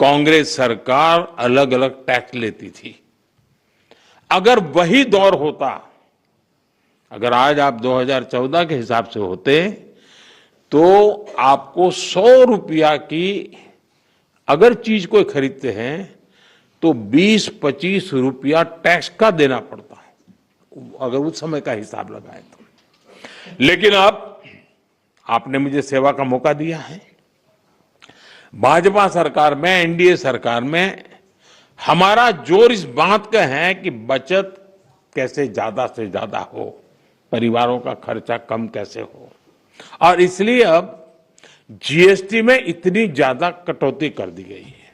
कांग्रेस सरकार अलग अलग टैक्स लेती थी। अगर वही दौर होता, अगर आज आप 2014 के हिसाब से होते, तो आपको 100 रुपया की अगर चीज कोई खरीदते हैं तो 20-25 रुपया टैक्स का देना पड़ता है, अगर उस समय का हिसाब लगाए तो। लेकिन अब आपने मुझे सेवा का मौका दिया है। भाजपा सरकार में, एनडीए सरकार में हमारा जोर इस बात का है कि बचत कैसे ज्यादा से ज्यादा हो, परिवारों का खर्चा कम कैसे हो, और इसलिए अब जीएसटी में इतनी ज्यादा कटौती कर दी गई है।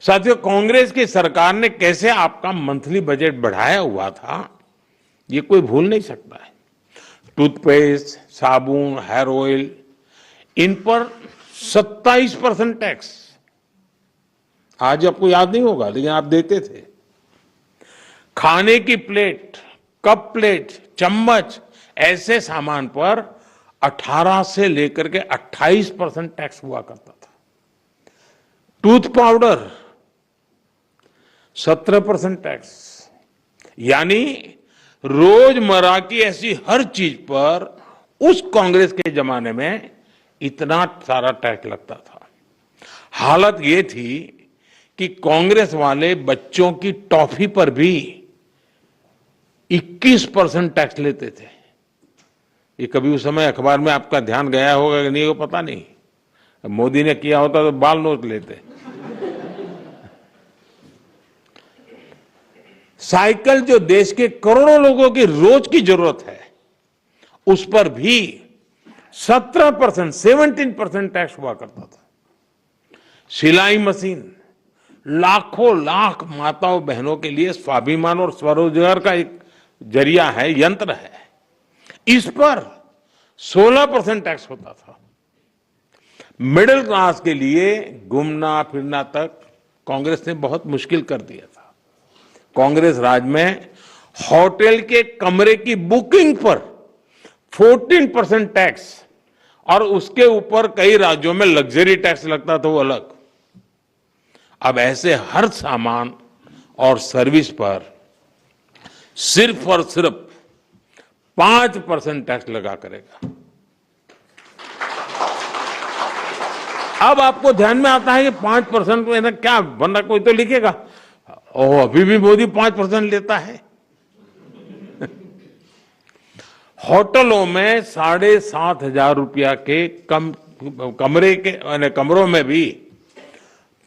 साथियों, कांग्रेस की सरकार ने कैसे आपका मंथली बजट बढ़ाया हुआ था, ये कोई भूल नहीं सकता है। टूथपेस्ट, साबुन, हेयर ऑयल, इन पर 27% टैक्स। आज आपको याद नहीं होगा, लेकिन आप देते थे। खाने की प्लेट, कप प्लेट, चम्मच, ऐसे सामान पर 18 से लेकर के 28% टैक्स हुआ करता था। Tooth powder 17% tax. यानी रोजमर्रा की ऐसी हर चीज पर उस कांग्रेस के जमाने में इतना सारा टैक्स लगता था। हालत ये थी कि कांग्रेस वाले बच्चों की टॉफी पर भी 21% टैक्स लेते थे। ये कभी उस समय अखबार में आपका ध्यान गया होगा कि नहीं, वो पता नहीं। मोदी ने किया होता तो बाल नोच लेते। साइकिल जो देश के करोड़ों लोगों की रोज की जरूरत है, उस पर भी 17% टैक्स हुआ करता था। सिलाई मशीन लाखों लाख माताओं बहनों के लिए स्वाभिमान और स्वरोजगार का एक जरिया है, यंत्र है। इस पर 16% टैक्स होता था। मिडिल क्लास के लिए घूमना फिरना तक कांग्रेस ने बहुत मुश्किल कर दिया था। कांग्रेस राज में होटल के कमरे की बुकिंग पर 14% टैक्स, और उसके ऊपर कई राज्यों में लग्जरी टैक्स लगता था, वो अलग। अब ऐसे हर सामान और सर्विस पर सिर्फ और सिर्फ 5% टैक्स लगा करेगा। अब आपको ध्यान में आता है कि 5% में क्या बनना, कोई तो लिखेगा ओह अभी भी मोदी 5% लेता है। होटलों में 7,500 रुपया के कमरों में भी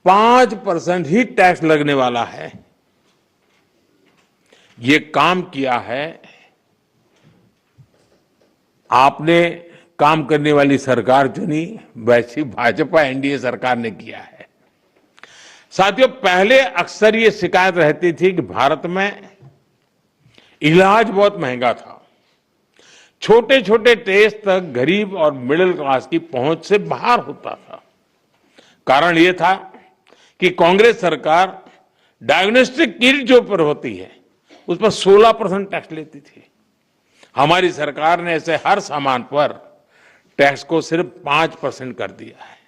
5% ही टैक्स लगने वाला है। ये काम किया है आपने, काम करने वाली सरकार चुनी, वैसी भाजपा एनडीए सरकार ने किया है। साथियों, पहले अक्सर ये शिकायत रहती थी कि भारत में इलाज बहुत महंगा था। छोटे छोटे टेस्ट तक गरीब और मिडिल क्लास की पहुंच से बाहर होता था। कारण यह था कि कांग्रेस सरकार डायग्नोस्टिक किट जो पर होती है उस पर 16% टैक्स लेती थी। हमारी सरकार ने ऐसे हर सामान पर टैक्स को सिर्फ 5% कर दिया है।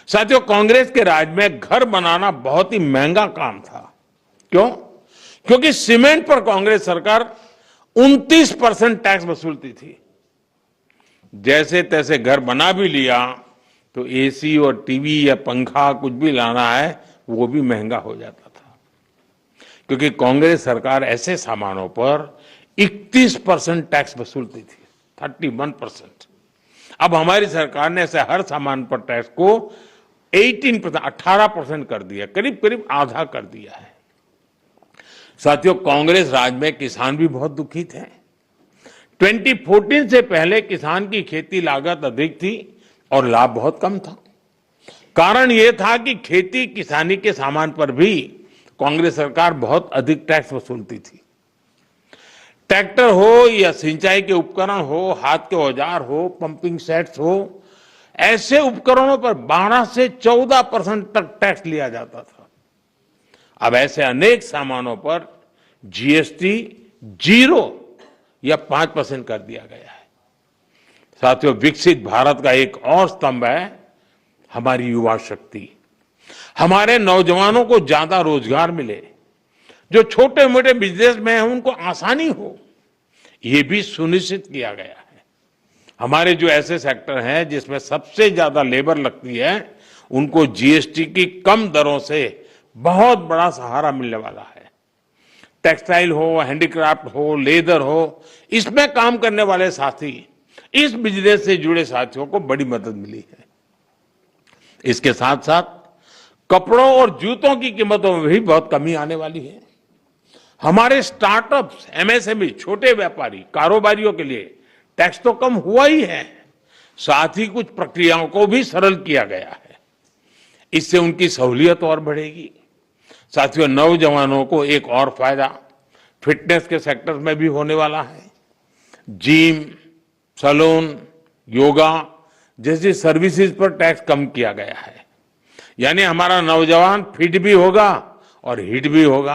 साथियों, कांग्रेस के राज में घर बनाना बहुत ही महंगा काम था। क्यों? क्योंकि सीमेंट पर कांग्रेस सरकार 29% टैक्स वसूलती थी। जैसे तैसे घर बना भी लिया तो एसी और टीवी या पंखा कुछ भी लाना है वो भी महंगा हो जाता था, क्योंकि कांग्रेस सरकार ऐसे सामानों पर 31% टैक्स वसूलती थी, 31%। अब हमारी सरकार ने ऐसे हर सामान पर टैक्स को 18% कर दिया, करीब करीब आधा कर दिया है। साथियों, कांग्रेस राज में किसान भी बहुत दुखी थे। 2014 से पहले किसान की खेती लागत अधिक थी और लाभ बहुत कम था। कारण यह था कि खेती किसानी के सामान पर भी कांग्रेस सरकार बहुत अधिक टैक्स वसूलती थी। ट्रैक्टर हो या सिंचाई के उपकरण हो, हाथ के औजार हो, पंपिंग सेट्स हो, ऐसे उपकरणों पर 12 से 14% तक टैक्स लिया जाता था। अब ऐसे अनेक सामानों पर जीएसटी 0 या 5% कर दिया गया है। साथियों, विकसित भारत का एक और स्तंभ है हमारी युवा शक्ति। हमारे नौजवानों को ज्यादा रोजगार मिले, जो छोटे मोटे बिजनेस में हैं उनको आसानी हो, ये भी सुनिश्चित किया गया है। हमारे जो ऐसे सेक्टर हैं जिसमें सबसे ज्यादा लेबर लगती है, उनको जीएसटी की कम दरों से बहुत बड़ा सहारा मिलने वाला है। टेक्सटाइल हो, हैंडीक्राफ्ट हो, लेदर हो, इसमें काम करने वाले साथी, इस बिजनेस से जुड़े साथियों को बड़ी मदद मिली है। इसके साथ साथ कपड़ों और जूतों की कीमतों में भी बहुत कमी आने वाली है। हमारे स्टार्टअप्स, एमएसएमई, छोटे व्यापारी, कारोबारियों के लिए टैक्स तो कम हुआ ही है, साथ ही कुछ प्रक्रियाओं को भी सरल किया गया है। इससे उनकी सहूलियत और बढ़ेगी। साथियों, नौजवानों को एक और फायदा फिटनेस के सेक्टर में भी होने वाला है। जिम, सैलून, योगा जैसी सर्विसेज पर टैक्स कम किया गया है। यानी हमारा नौजवान फिट भी होगा और हिट भी होगा।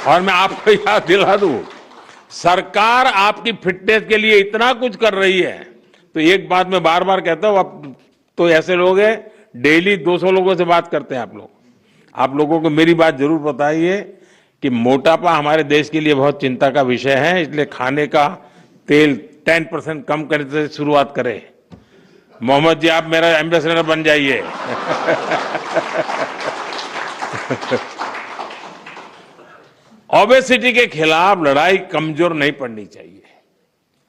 और मैं आपको याद दिला दूं, सरकार आपकी फिटनेस के लिए इतना कुछ कर रही है, तो एक बात मैं बार बार कहता हूं, अब तो ऐसे लोग हैं डेली 200 लोगों से बात करते हैं आप लोगों को मेरी बात जरूर बताइए कि मोटापा हमारे देश के लिए बहुत चिंता का विषय है। इसलिए खाने का तेल 10% कम करने से शुरुआत करें। मोहम्मद जी, आप मेरा एम्बेसडर बन जाइए। ओबेसिटी के खिलाफ लड़ाई कमजोर नहीं पड़नी चाहिए।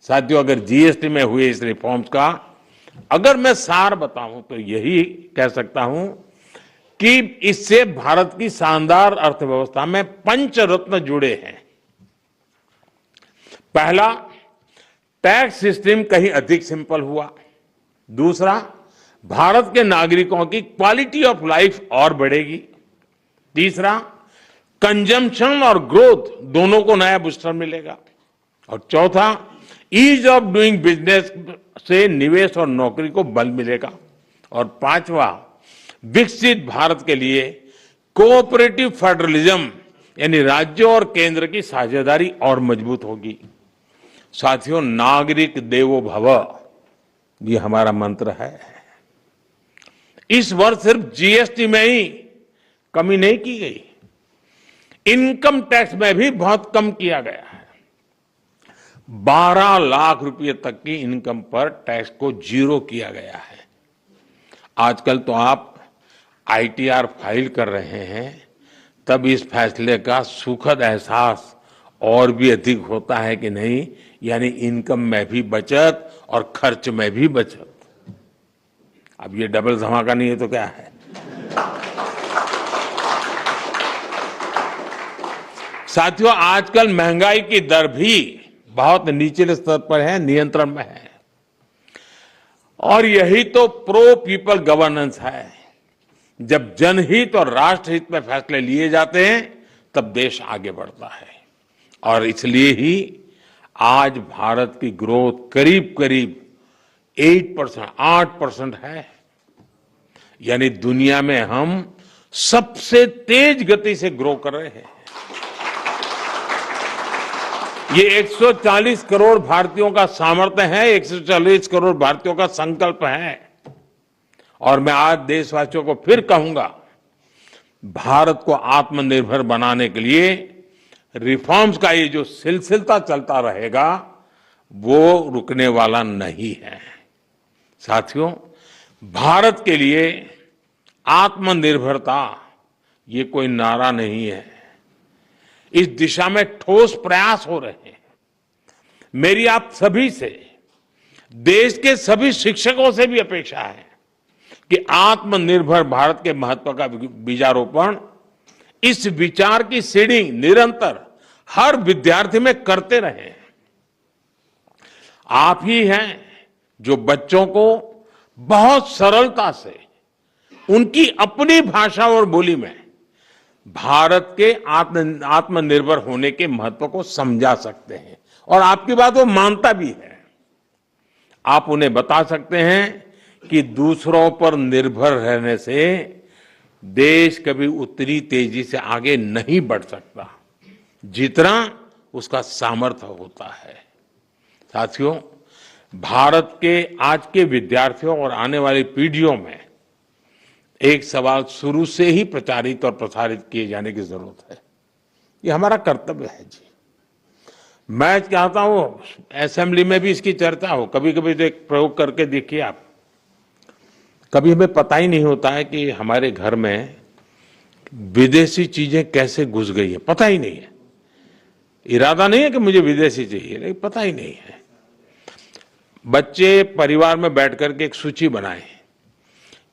साथियों, अगर जीएसटी में हुए इस रिफॉर्म्स का अगर मैं सार बताऊं तो यही कह सकता हूं कि इससे भारत की शानदार अर्थव्यवस्था में पंचरत्न जुड़े हैं। पहला, टैक्स सिस्टम कहीं अधिक सिंपल हुआ। दूसरा, भारत के नागरिकों की क्वालिटी ऑफ लाइफ और बढ़ेगी। तीसरा, कंजम्पशन और ग्रोथ दोनों को नया बूस्टर मिलेगा। और चौथा, ईज ऑफ डूइंग बिजनेस से निवेश और नौकरी को बल मिलेगा। और पांचवा, विकसित भारत के लिए कोऑपरेटिव फेडरलिज्म यानी राज्यों और केंद्र की साझेदारी और मजबूत होगी। साथियों, नागरिक देवो भव ये हमारा मंत्र है। इस वर्ष सिर्फ जीएसटी में ही कमी नहीं की गई, इनकम टैक्स में भी बहुत कम किया गया है। 12 लाख रुपए तक की इनकम पर टैक्स को जीरो किया गया है। आजकल तो आप आईटीआर फाइल कर रहे हैं, तब इस फैसले का सुखद एहसास और भी अधिक होता है कि नहीं, यानी इनकम में भी बचत और खर्च में भी बचत। अब ये डबल धमाका नहीं है तो क्या है। साथियों, आजकल महंगाई की दर भी बहुत निचले स्तर पर है, नियंत्रण में है। और यही तो प्रो पीपल गवर्नेंस है। जब जनहित और राष्ट्रहित में फैसले लिए जाते हैं तब देश आगे बढ़ता है। और इसलिए ही आज भारत की ग्रोथ करीब करीब 8% है। यानी दुनिया में हम सबसे तेज गति से ग्रो कर रहे हैं। ये 140 करोड़ भारतीयों का सामर्थ्य है, 140 करोड़ भारतीयों का संकल्प है। और मैं आज देशवासियों को फिर कहूंगा, भारत को आत्मनिर्भर बनाने के लिए रिफॉर्म्स का ये जो सिलसिला चलता रहेगा वो रुकने वाला नहीं है। साथियों, भारत के लिए आत्मनिर्भरता ये कोई नारा नहीं है, इस दिशा में ठोस प्रयास हो रहे हैं। मेरी आप सभी से, देश के सभी शिक्षकों से भी अपेक्षा है कि आत्मनिर्भर भारत के महत्व का बीजारोपण, इस विचार की सीडिंग निरंतर हर विद्यार्थी में करते रहें। आप ही हैं जो बच्चों को बहुत सरलता से उनकी अपनी भाषा और बोली में भारत के आत्मनिर्भर होने के महत्व को समझा सकते हैं। और आपकी बात वो मानता भी है। आप उन्हें बता सकते हैं कि दूसरों पर निर्भर रहने से देश कभी उतनी तेजी से आगे नहीं बढ़ सकता जितना उसका सामर्थ्य होता है। साथियों, भारत के आज के विद्यार्थियों और आने वाली पीढ़ियों में एक सवाल शुरू से ही प्रचारित और प्रसारित किए जाने की जरूरत है। ये हमारा कर्तव्य है जी। मैं चाहता हूं असेंबली में भी इसकी चर्चा हो। कभी कभी तो एक प्रयोग करके देखिए आप, कभी हमें पता ही नहीं होता है कि हमारे घर में विदेशी चीजें कैसे घुस गई है, पता ही नहीं है। इरादा नहीं है कि मुझे विदेशी चाहिए, लेकिन पता ही नहीं है। बच्चे परिवार में बैठ करके एक सूची बनाएं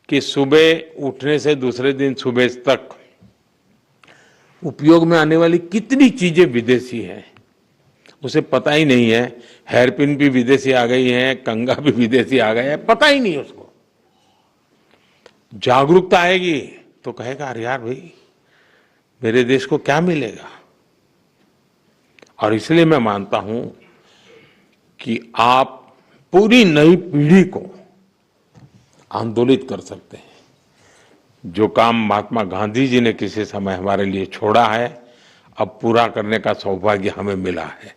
कि सुबह उठने से दूसरे दिन सुबह तक उपयोग में आने वाली कितनी चीजें विदेशी हैं, उसे पता ही नहीं है। हेयरपिन भी विदेशी आ गई है, कंघा भी विदेशी आ गया है, पता ही नहीं उसको। जागरूकता आएगी तो कहेगा अरे यार भाई, मेरे देश को क्या मिलेगा। और इसलिए मैं मानता हूं कि आप पूरी नई पीढ़ी को आंदोलित कर सकते हैं। जो काम महात्मा गांधी जी ने किसी समय हमारे लिए छोड़ा है, अब पूरा करने का सौभाग्य हमें मिला है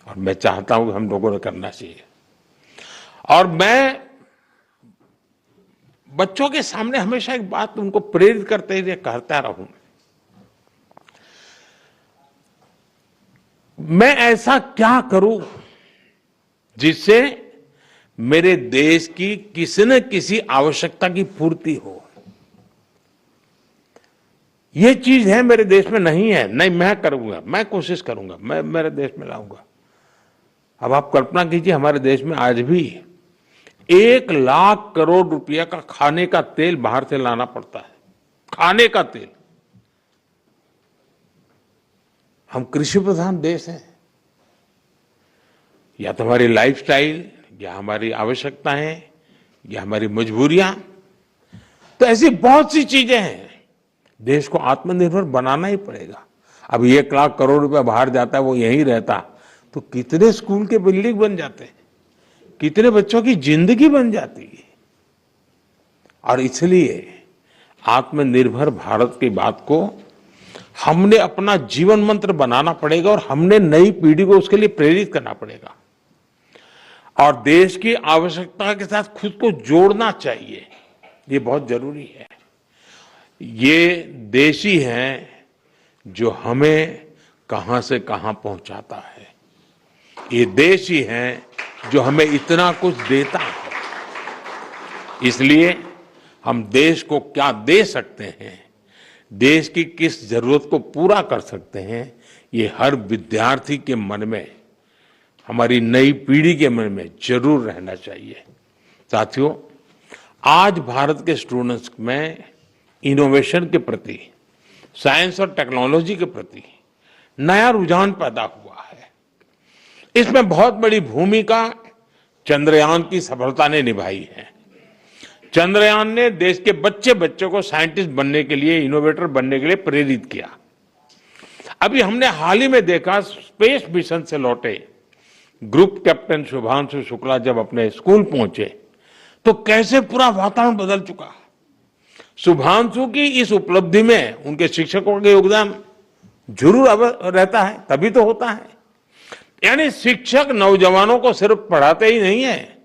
और मैं चाहता हूं कि हम लोगों ने करना चाहिए। और मैं बच्चों के सामने हमेशा एक बात उनको प्रेरित करते हुए कहता रहूं, मैं ऐसा क्या करूं जिससे मेरे देश की किसी न किसी आवश्यकता की पूर्ति हो। ये चीज है मेरे देश में नहीं है, नहीं मैं करूंगा, मैं कोशिश करूंगा, मैं मेरे देश में लाऊंगा। अब आप कल्पना कीजिए, हमारे देश में आज भी 1 लाख करोड़ रुपया का खाने का तेल बाहर से लाना पड़ता है। खाने का तेल। हम कृषि प्रधान देश हैं। या तो हमारी लाइफस्टाइल, या हमारी आवश्यकताएं, या हमारी मजबूरियां, तो ऐसी बहुत सी चीजें हैं। देश को आत्मनिर्भर बनाना ही पड़ेगा। अब 1 लाख करोड़ रुपया बाहर जाता है, वो यहीं रहता तो कितने स्कूल के बिल्डिंग बन जाते हैं, कितने बच्चों की जिंदगी बन जाती है। और इसलिए आत्मनिर्भर भारत की बात को हमने अपना जीवन मंत्र बनाना पड़ेगा और हमने नई पीढ़ी को उसके लिए प्रेरित करना पड़ेगा। और देश की आवश्यकता के साथ खुद को जोड़ना चाहिए, ये बहुत जरूरी है। ये देश ही है जो हमें कहां से कहां पहुंचाता है। ये देश ही है जो हमें इतना कुछ देता है। इसलिए हम देश को क्या दे सकते हैं, देश की किस जरूरत को पूरा कर सकते हैं, ये हर विद्यार्थी के मन में, हमारी नई पीढ़ी के मन में जरूर रहना चाहिए। साथियों, आज भारत के स्टूडेंट्स में इनोवेशन के प्रति, साइंस और टेक्नोलॉजी के प्रति नया रुझान पैदा हुआ है। इसमें बहुत बड़ी भूमिका चंद्रयान की सफलता ने निभाई है। चंद्रयान ने देश के बच्चों को साइंटिस्ट बनने के लिए, इनोवेटर बनने के लिए प्रेरित किया। अभी हमने हाल ही में देखा, स्पेस मिशन से लौटे ग्रुप कैप्टन शुभांशु शुक्ला जब अपने स्कूल पहुंचे तो कैसे पूरा वातावरण बदल चुका। शुभांशु की इस उपलब्धि में उनके शिक्षकों का योगदान जरूर रहता है, तभी तो होता है। यानी शिक्षक नौजवानों को सिर्फ पढ़ाते ही नहीं है,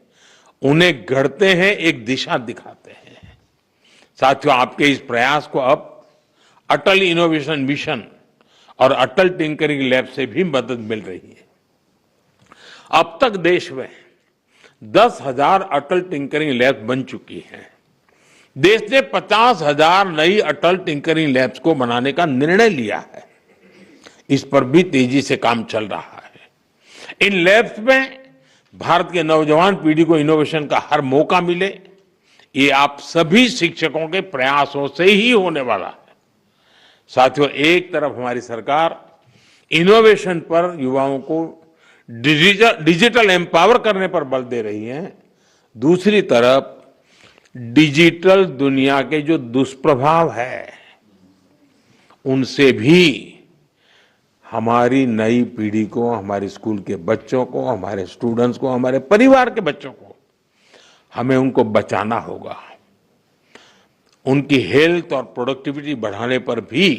उन्हें गढ़ते हैं, एक दिशा दिखाते हैं। साथियों, आपके इस प्रयास को अब अटल इनोवेशन मिशन और अटल टिंकरिंग लैब से भी मदद मिल रही है। अब तक देश में 10,000 अटल टिंकरिंग लैब बन चुकी हैं। देश ने 50,000 नई अटल टिंकरिंग लैब्स को बनाने का निर्णय लिया है। इस पर भी तेजी से काम चल रहा है। इन लैब्स में भारत के नौजवान पीढ़ी को इनोवेशन का हर मौका मिले, ये आप सभी शिक्षकों के प्रयासों से ही होने वाला है। साथियों, एक तरफ हमारी सरकार इनोवेशन पर युवाओं को डिजिटल एम्पावर करने पर बल दे रही है, दूसरी तरफ डिजिटल दुनिया के जो दुष्प्रभाव है उनसे भी हमारी नई पीढ़ी को, हमारे स्कूल के बच्चों को, हमारे स्टूडेंट्स को, हमारे परिवार के बच्चों को, हमें उनको बचाना होगा। उनकी हेल्थ और प्रोडक्टिविटी बढ़ाने पर भी